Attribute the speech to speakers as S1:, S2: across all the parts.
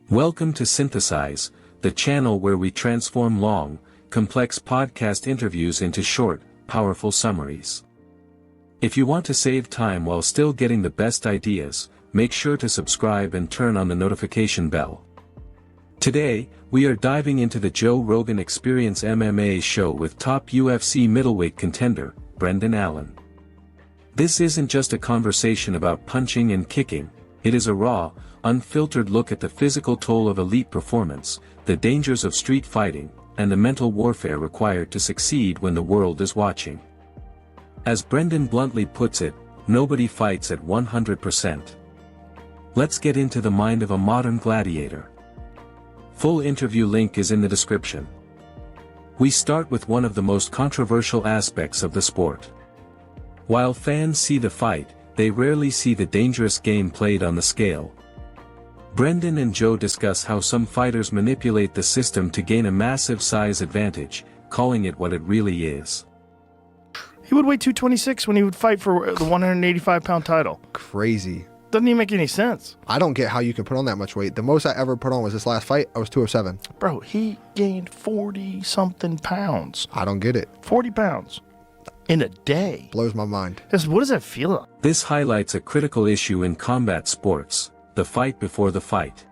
S1: Welcome to Synthesize, the channel where we transform long, complex podcast interviews into short, powerful summaries. If you want to save time while still getting the best ideas, make sure to subscribe and turn on the notification bell. Today, we are diving into the Joe Rogan Experience MMA Show with top UFC middleweight contender, Brendan Allen. This isn't just a conversation about punching and kicking, it is a raw, unfiltered look at the physical toll of elite performance, the dangers of street fighting, and the mental warfare required to succeed when the world is watching. As Brendan bluntly puts it, nobody fights at 100%. Let's get into the mind of a modern gladiator. Full interview link is in the description. We start with one of the most controversial aspects of the sport. While fans see the fight, they rarely see the dangerous game played on the scale. Brendan and Joe discuss how some fighters manipulate the system to gain a massive size advantage, calling it what it really is.
S2: He would weigh 226 when he would fight for the 185-pound title.
S3: Crazy.
S2: Doesn't even make any sense.
S3: I don't get how you can put on that much weight. The most I ever put on was this last fight. I was 207.
S2: Bro, he gained 40-something pounds.
S3: I don't get it.
S2: 40 pounds. In a day.
S3: Blows my mind.
S2: What does that feel like?
S1: This highlights a critical issue in combat sports, the fight before the fight.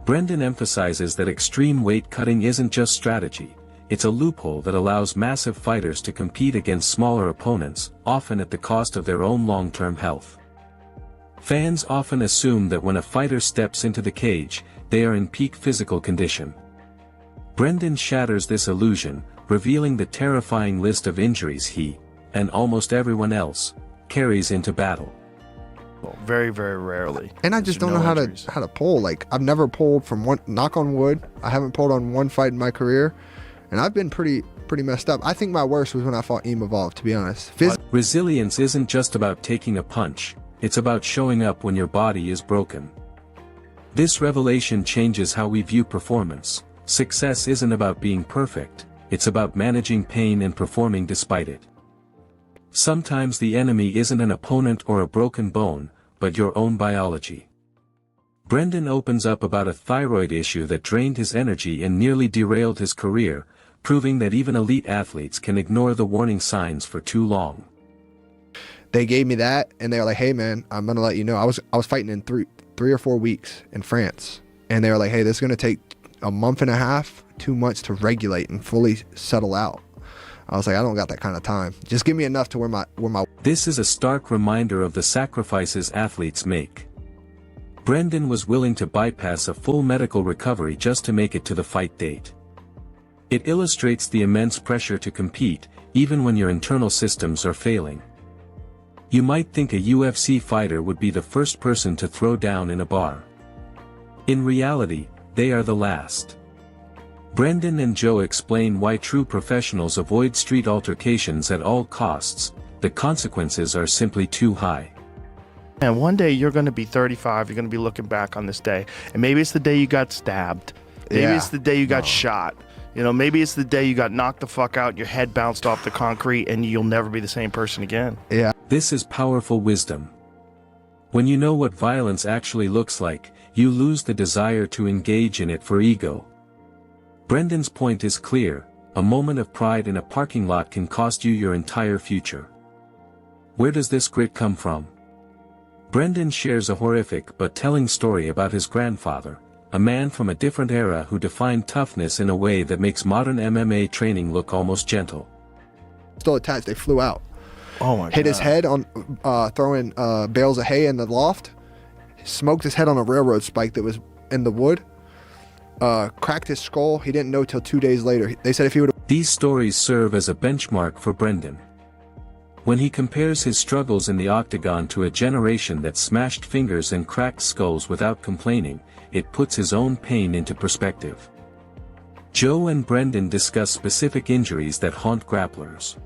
S1: Brendan emphasizes that extreme weight cutting isn't just strategy, it's a loophole that allows massive fighters to compete against smaller opponents, often at the cost of their own long-term health. Fans often assume that when a fighter steps into the cage, they are in peak physical condition. Brendan shatters this illusion, revealing the terrifying list of injuries he, and almost everyone else, carries into battle.
S2: Very, very rarely.
S3: And I just don't know how to pull. Like, I've never pulled from one, knock on wood, I haven't pulled on one fight in my career, and I've been pretty messed up. I think my worst was when I fought Evolve, to be honest.
S1: Resilience isn't just about taking a punch, it's about showing up when your body is broken. This revelation changes how we view performance. Success isn't about being perfect, it's about managing pain and performing despite it. Sometimes the enemy isn't an opponent or a broken bone, but your own biology. Brendan opens up about a thyroid issue that drained his energy and nearly derailed his career, proving that even elite athletes can ignore the warning signs for too long.
S3: They gave me that, and they were like, hey man, I'm gonna let you know. I was fighting in three or 4 weeks in France, and they were like, hey, this is gonna take a month and a half, 2 months to regulate and fully settle out. I was like, I don't got that kind of time. Just give me enough to where my.
S1: This is a stark reminder of the sacrifices athletes make. Brendan was willing to bypass a full medical recovery just to make it to the fight date. It illustrates the immense pressure to compete, even when your internal systems are failing. You might think a UFC fighter would be the first person to throw down in a bar. In reality, they are the last. Brendan and Joe explain why true professionals avoid street altercations at all costs. The consequences are simply too high.
S2: And one day you're going to be 35, you're going to be looking back on this day, and maybe it's the day you got stabbed. Maybe it's the day you got shot. You know, maybe it's the day you got knocked the fuck out, your head bounced off the concrete, and you'll never be the same person again.
S3: Yeah.
S1: This is powerful wisdom. When you know what violence actually looks like, you lose the desire to engage in it for ego. Brendan's point is clear, a moment of pride in a parking lot can cost you your entire future. Where does this grit come from? Brendan shares a horrific but telling story about his grandfather, a man from a different era who defined toughness in a way that makes modern MMA training look almost gentle.
S3: Still attached, they flew out.
S2: Oh my God.
S3: Hit his head on throwing bales of hay in the loft, smoked his head on a railroad spike that was in the wood. Cracked his skull. He didn't know till 2 days later. They said if he would.
S1: These stories serve as a benchmark for Brendan. When he compares his struggles in the octagon to a generation that smashed fingers and cracked skulls without complaining, it puts his own pain into perspective. Joe and Brendan discuss specific injuries that haunt grapplers.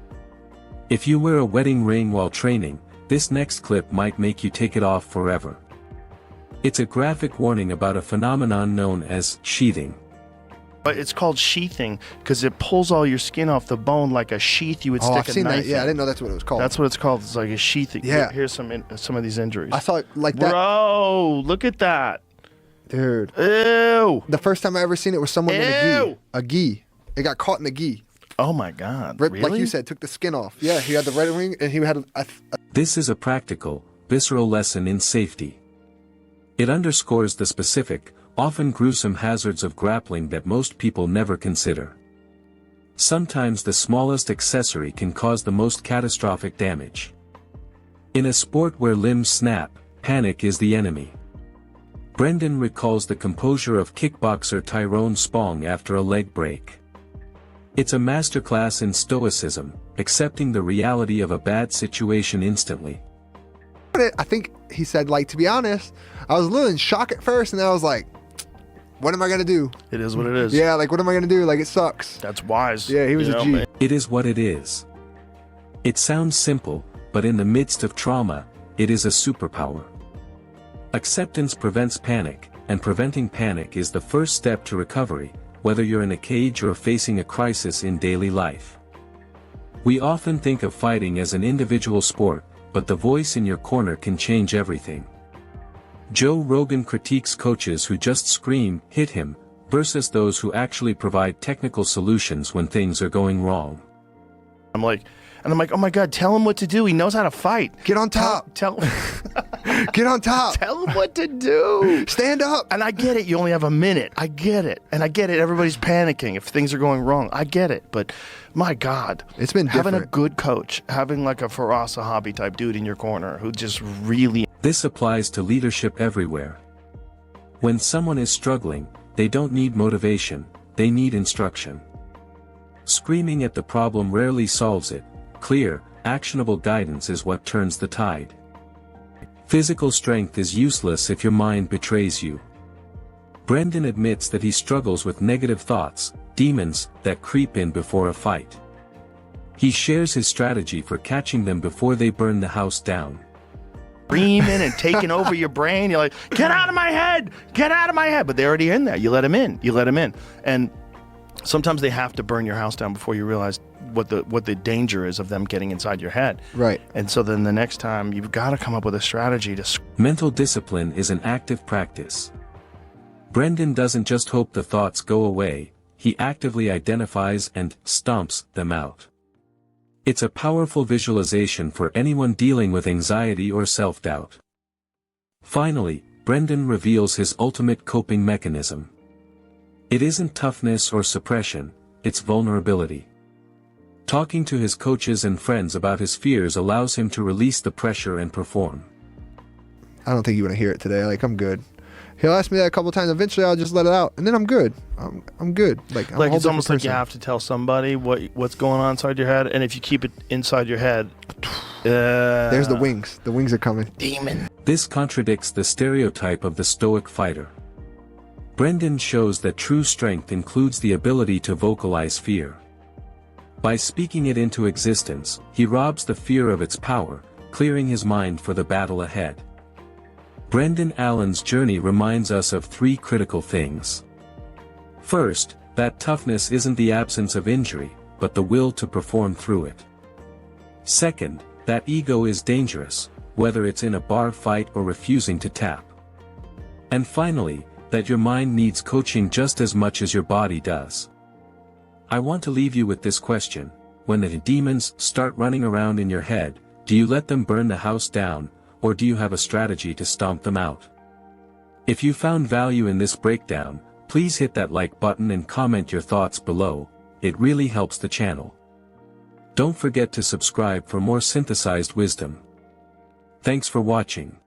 S1: If you wear a wedding ring while training, this next clip might make you take it off forever. It's a graphic warning about a phenomenon known as sheathing.
S2: But it's called sheathing because it pulls all your skin off the bone like a sheath you would stick
S3: I've
S2: a
S3: seen
S2: knife
S3: that. Yeah,
S2: in.
S3: I didn't know that's what it was called.
S2: That's what it's called. It's like a sheathing.
S3: Yeah.
S2: Here's some of these injuries.
S3: I thought like that.
S2: Bro, look at that.
S3: Dude.
S2: Ew.
S3: The first time I ever seen it was someone in a gi. It got caught in the gi.
S2: Oh my God.
S3: Ripped,
S2: really?
S3: like you said, took the skin off. Yeah, he had the red ring and he had
S1: This is a practical, visceral lesson in safety. It underscores the specific, often gruesome hazards of grappling that most people never consider. Sometimes the smallest accessory can cause the most catastrophic damage. In a sport where limbs snap, panic is the enemy. Brendan recalls the composure of kickboxer Tyrone Spong after a leg break. It's a masterclass in stoicism, accepting the reality of a bad situation instantly.
S3: I think he said, like, to be honest, I was a little in shock at first, and then I was like, what am I gonna do?
S2: It is what it is.
S3: Yeah, like, what am I gonna do? Like, it sucks.
S2: That's wise.
S3: Yeah, he was a G.
S1: It is what it is. It sounds simple, but in the midst of trauma, it is a superpower. Acceptance prevents panic, and preventing panic is the first step to recovery, whether you're in a cage or facing a crisis in daily life. We often think of fighting as an individual sport, but the voice in your corner can change everything. Joe Rogan critiques coaches who just scream, hit him, versus those who actually provide technical solutions when things are going wrong.
S2: I'm like, oh my God, tell him what to do. He knows how to fight.
S3: Get on top.
S2: Tell
S3: Get on top.
S2: Tell him what to do.
S3: Stand up.
S2: And I get it. You only have a minute. I get it. And I get it. Everybody's panicking if things are going wrong. I get it. But my God,
S3: it's been different.
S2: Having a good coach, having like a Faraz Sahabi type dude in your corner who just really.
S1: This applies to leadership everywhere. When someone is struggling, they don't need motivation, they need instruction. Screaming at the problem rarely solves it. Clear, actionable guidance is what turns the tide. Physical strength is useless if your mind betrays you. Brendan admits that he struggles with negative thoughts, demons, that creep in before a fight. He shares his strategy for catching them before they burn the house down.
S2: Screaming and taking over your brain. You're like, get out of my head! Get out of my head! But they're already in there. You let them in. You let them in. And sometimes they have to burn your house down before you realize what the danger is of them getting inside your head.
S3: Right.
S2: And so then the next time you've got to come up with a strategy to.
S1: Mental discipline is an active practice. Brendan doesn't just hope the thoughts go away, he actively identifies and stomps them out. It's a powerful visualization for anyone dealing with anxiety or self-doubt. Finally, Brendan reveals his ultimate coping mechanism. It isn't toughness or suppression, it's vulnerability. Talking to his coaches and friends about his fears allows him to release the pressure and perform.
S3: I don't think you want to hear it today. Like, I'm good. He'll ask me that a couple times. Eventually, I'll just let it out, and then I'm good. I'm good. Like
S2: it's almost like you have to tell somebody what's going on inside your head, and if you keep it inside your head,
S3: there's the wings. The wings are coming.
S2: Demon.
S1: This contradicts the stereotype of the stoic fighter. Brendan shows that true strength includes the ability to vocalize fear. By speaking it into existence, he robs the fear of its power, clearing his mind for the battle ahead. Brendan Allen's journey reminds us of three critical things. First, that toughness isn't the absence of injury, but the will to perform through it. Second, that ego is dangerous, whether it's in a bar fight or refusing to tap. And finally, that your mind needs coaching just as much as your body does. I want to leave you with this question: when the demons start running around in your head, do you let them burn the house down, or do you have a strategy to stomp them out? If you found value in this breakdown, please hit that like button and comment your thoughts below, it really helps the channel. Don't forget to subscribe for more synthesized wisdom. Thanks for watching.